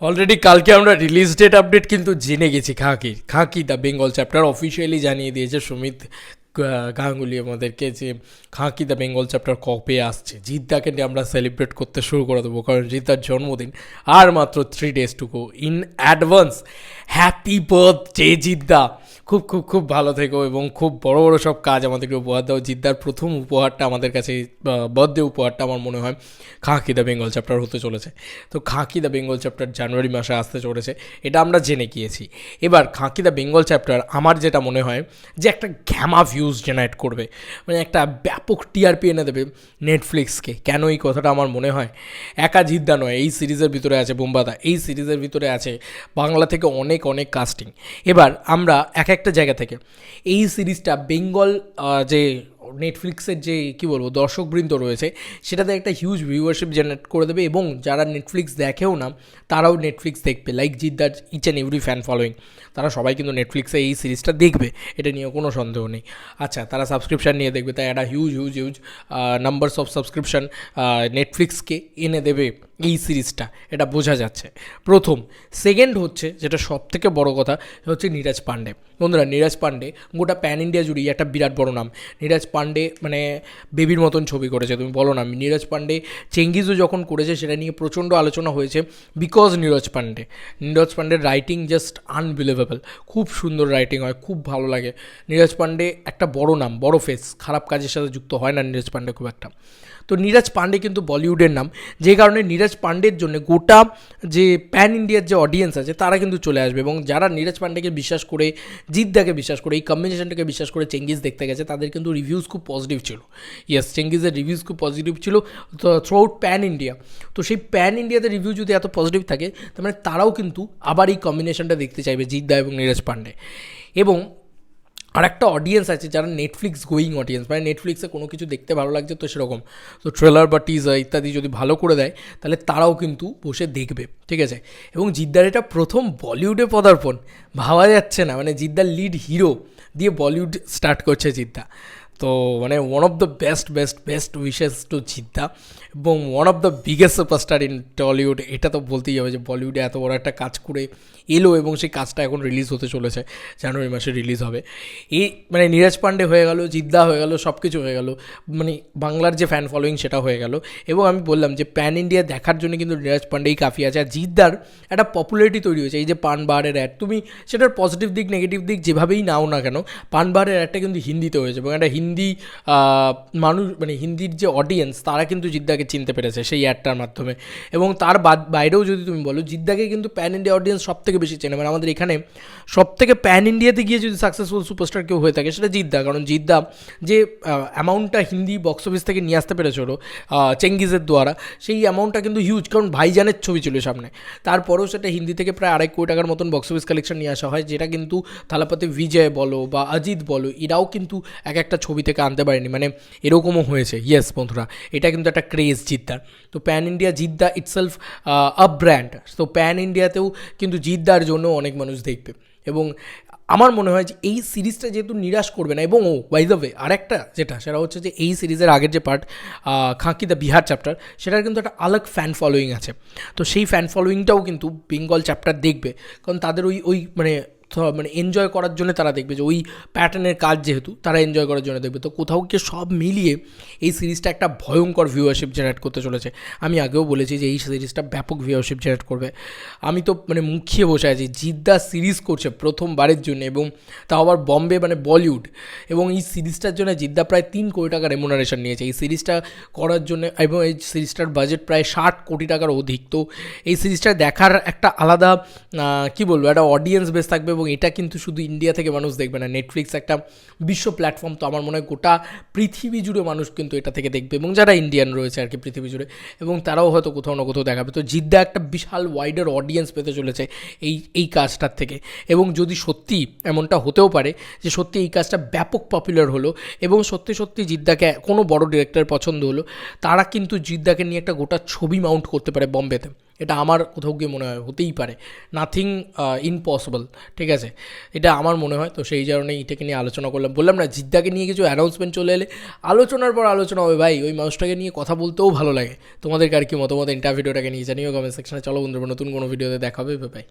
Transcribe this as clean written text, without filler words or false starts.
Already কালকে আমরা release date update কিন্তু জেনে গেছি। খাঁকি দ্য বেঙ্গল চ্যাপ্টার অফিসিয়ালি জানিয়ে দিয়েছে সুমিত গাঙ্গুলি আমাদেরকে যে খাঁকি দ্য বেঙ্গল চ্যাপ্টার কবে আসছে। জিদ্দাকে নিয়ে আমরা সেলিব্রেট করতে শুরু করে দেবো, কারণ জিদ্দার জন্মদিন আর মাত্র 3 days to go. In advance happy birthday Jeddah. খুব খুব খুব ভালো থেকো এবং খুব বড় বড় সব কাজ আমাদেরকে উপহার দাও। জিদ্দার প্রথম উপহারটা আমাদের কাছে, বার্থডে উপহারটা আমার মনে হয় খাঁকি দ্য বেঙ্গল চ্যাপ্টার হতে চলেছে। তো খাঁকি দ্য বেঙ্গল চ্যাপ্টার জানুয়ারি মাসে আসতে চলেছে, এটা আমরা জেনে গিয়েছি। এবার খাঁকি দ্য বেঙ্গল চ্যাপ্টার আমার যেটা মনে হয় যে একটা ঘ্যামা ভিউজ জেনারেট করবে, মানে একটা ব্যাপক টিআরপি এনে দেবে নেটফ্লিক্সকে। কেন এই কথাটা আমার মনে হয়? একা জিদ্দা নয়, এই সিরিজের ভিতরে আছে বোম্বাদা, এই সিরিজের ভিতরে আছে বাংলা থেকে অনেক অনেক কাস্টিং। এবার আমরা এক একটা জায়গা থেকে এই সিরিজটা বেঙ্গল যে নেটফ্লিক্সের যে কী বলবো দর্শকবৃন্দ রয়েছে সেটাতে একটা হিউজ ভিউয়ারশিপ জেনারেট করে দেবে, এবং যারা নেটফ্লিক্স দেখেও না তারাও নেটফ্লিক্স দেখবে। লাইক জিদ্দার each and every fan following, তারা সবাই কিন্তু নেটফ্লিক্সে এই সিরিজটা দেখবে, এটা নিয়ে কোনো সন্দেহ নেই। আচ্ছা, তারা সাবস্ক্রিপশান নিয়ে দেখবে, তাই একটা huge huge huge numbers of subscription নেটফ্লিক্সকে এনে দেবে এই সিরিজটা, এটা বোঝা যাচ্ছে। প্রথম। সেকেন্ড হচ্ছে, যেটা সব থেকে বড় কথা, হচ্ছে নীরাজ পাণ্ডে। বন্ধুরা, নীরাজ পাণ্ডে গোটা প্যান ইন্ডিয়া জুড়েই একটা বিরাট বড় নাম। নীরাজ পাণ্ডে মানে বেবির মতন ছবি করেছে, তুমি বলো না। নীরাজ পাণ্ডে চেঙ্গিজও যখন করেছে সেটা নিয়ে প্রচণ্ড আলোচনা হয়েছে, বিকজ নীরাজ পাণ্ডের রাইটিং জাস্ট আনবিলিভেবল। খুব সুন্দর রাইটিং হয়, খুব ভালো লাগে। নীরাজ পাণ্ডে একটা বড় নাম, বড় ফেস, খারাপ কাজের সাথে যুক্ত হয় না নীরাজ পাণ্ডে খুব একটা। তো নীরাজ পাণ্ডে কিন্তু বলিউডের নাম, যে কারণে নীরাজ পাণ্ডের জন্য গোটা যে প্যান ইন্ডিয়ার যে অডিয়েন্স আছে তারা কিন্তু চলে আসবে, এবং যারা নীরাজ পাণ্ডেকে বিশ্বাস করে, জিদ্দাকে বিশ্বাস করে, এই কম্বিনেশনটাকে বিশ্বাস করে চেঙ্গিজ দেখতে গেছে, তাদের কিন্তু রিভিউজ খুব পজিটিভ ছিল। ইয়েস, চেঙ্গিজের রিভিউজ খুব পজিটিভ ছিল থ্রু আউট প্যান ইন্ডিয়া। তো সেই প্যান ইন্ডিয়াতে রিভিউ যদি এত পজিটিভ থাকে, তার মানে তারাও কিন্তু আবার এই কম্বিনেশনটা দেখতে চাইবে, জিদ্দা এবং নীরাজ পাণ্ডে। এবং আর একটা অডিয়েন্স আছে যারা নেটফ্লিক্স গোয়িং অডিয়েন্স, মানে নেটফ্লিক্সে কোনো কিছু দেখতে ভালো লাগছে তো সেরকম, তো ট্রেলার বা টিজার ইত্যাদি যদি ভালো করে দেয় তাহলে তারাও কিন্তু বসে দেখবে, ঠিক আছে। এবং জিদ্দার এটা প্রথম বলিউডে পদার্পণ, ভাবা যাচ্ছে না, মানে জিদ্দার লিড হিরো দিয়ে বলিউড স্টার্ট করছে জিদ্দা। তো মানে one of the best wishes to জিদ্দা, এবং one of the biggest superstar in Tollywood. এটা তো বলতেই হবে যে বলিউডে এত বড় একটা কাজ করে এলো, এবং সেই কাজটা এখন রিলিজ হতে চলেছে, জানুয়ারি মাসে রিলিজ হবে। এই মানে নীরাজ পাণ্ডে হয়ে গেল, জিদ্দা হয়ে গেল, সব কিছু হয়ে গেল, মানে বাংলার যে ফ্যান ফলোয়িং সেটা হয়ে গেল। এবং আমি বললাম যে প্যান ইন্ডিয়া দেখার জন্য কিন্তু নীরাজ পাণ্ডেই কাফি আছে। আর জিদ্দার একটা পপুলারিটি তৈরি হয়েছে, এই যে পানবাহারের অ্যাড, তুমি সেটার পজিটিভ দিক নেগেটিভ দিক যেভাবেই নাও না কেন, পানবাহারের অ্যাডটা কিন্তু হিন্দিতে হয়েছে, এবং একটা হিন্দি মানুষ, মানে হিন্দির যে অডিয়েন্স তারা কিন্তু জিদ্দাকে চিনতে পেরেছে সেই অ্যাডটার মাধ্যমে। এবং তার বাইরেও যদি তুমি বলো, জিদ্দাকে কিন্তু প্যান ইন্ডিয়া অডিয়েন্স সব থেকে বেশি চেনে। মানে আমাদের এখানে সব থেকে প্যান ইন্ডিয়াতে গিয়ে যদি সাকসেসফুল সুপারস্টার কেউ হয়ে থাকে সেটা জিদ্দা, কারণ জিদ্দা যে অ্যামাউন্টটা হিন্দি বক্স অফিস থেকে নিয়ে আসতে পেরেছিল চেঙ্গিজের দ্বারা, সেই অ্যামাউন্টটা কিন্তু হিউজ, কারণ ভাইজানের ছবি ছিল সামনে। তারপরেও সেটা হিন্দি থেকে প্রায় 2.5 কোটি টাকার মতন বক্স অফিস কালেকশন নিয়ে আসা হয়, যেটা কিন্তু থালাপতি বিজয় বলো বা অজিত বলো, এরাও কিন্তু এক একটা ছবি থেকে আনতে পারেনি, মানে এরকমও হয়েছে। ইয়েস বন্ধুরা, এটা কিন্তু একটা ক্রেজ জিদ্দার। তো প্যান ইন্ডিয়া জিদ্দা ইটসেলফ আ ব্র্যান্ড। তো প্যান ইন্ডিয়াতেও কিন্তু জিদ্দার জন্য অনেক মানুষ দেখবে, এবং আমার মনে হয় যে এই সিরিজটা যেহেতু নিরাশ করবে না। এবং বাই দ্য ওয়ে আরেকটা যেটা, সেটা হচ্ছে যে এই সিরিজের আগের যে পার্ট খাঁকি দ্য বিহার চ্যাপ্টার, সেটার কিন্তু একটা আলাগ ফ্যান ফলোয়িং আছে। তো সেই ফ্যান ফলোয়িংটাও কিন্তু বেঙ্গল চ্যাপ্টার দেখবে, কারণ তাদের ওই মানে এনজয় করার জন্য তারা দেখবে, যে ওই প্যাটার্নের কাজ যেহেতু তারা এনজয় করার জন্য দেখবে। তো কোথাও গিয়ে সব মিলিয়ে এই সিরিজটা একটা ভয়ঙ্কর ভিউয়ারশিপ জেনারেট করতে চলেছে। আমি আগেও বলেছি যে এই সিরিজটা ব্যাপক ভিউয়ারশিপ জেনারেট করবে। আমি তো মানে মুখিয়ে বসে আছি, জিদ্দা সিরিজ করছে প্রথমবারের জন্য, এবং তাও আবার বম্বে, মানে বলিউড। এবং এই সিরিজটার জন্য জিদ্দা প্রায় 3 কোটি টাকা রেমুনারেশন নিয়েছে এই সিরিজটা করার জন্য, এবং এই সিরিজটার বাজেট প্রায় 60 কোটি টাকার অধিক। তো এই সিরিজটা দেখার একটা আলাদা কী বলবো, একটা অডিয়েন্স বেস থাকবে, এবং এটা কিন্তু শুধু ইন্ডিয়া থেকে মানুষ দেখবে না, নেটফ্লিক্স একটা বিশ্ব প্ল্যাটফর্ম। তো আমার মনে হয় গোটা পৃথিবী জুড়ে মানুষ কিন্তু এটা থেকে দেখবে, এবং যারা ইন্ডিয়ান রয়েছে আর কি পৃথিবী জুড়ে, এবং তারাও হয়তো কোথাও না কোথাও দেখাবে। তো জিদ্দা একটা বিশাল ওয়াইডার অডিয়েন্স পেতে চলেছে এই কাজটার থেকে। এবং যদি সত্যি এমনটা হতেও পারে যে সত্যি এই কাজটা ব্যাপক পপুলার হলো, এবং সত্যি জিদ্দাকে কোনো বড় ডিরেক্টর পছন্দ হলো, তারা কিন্তু জিদ্দাকে নিয়ে একটা গোটা ছবি মাউন্ট করতে পারে বম্বেতে। এটা আমার কোথাও গিয়ে মনে হয় হতেই পারে, নাথিং ইম্পসিবল, ঠিক আছে, এটা আমার মনে হয়। তো সেই কারণেই এটাকে নিয়ে আলোচনা করলাম। বললাম না, জিদ্দাকে নিয়ে কিছু অ্যানাউন্সমেন্ট চলে এলে আলোচনার পর আলোচনা হবে ভাই, ওই মানুষটাকে নিয়ে কথা বলতেও ভালো লাগে। তোমাদের আর কি মতামত ভিডিওটাকে নিয়ে জানিও কমেন্ট সেকশনে। চলো বন্ধুরা, নতুন কোনো ভিডিওতে দেখা হবে, বাই।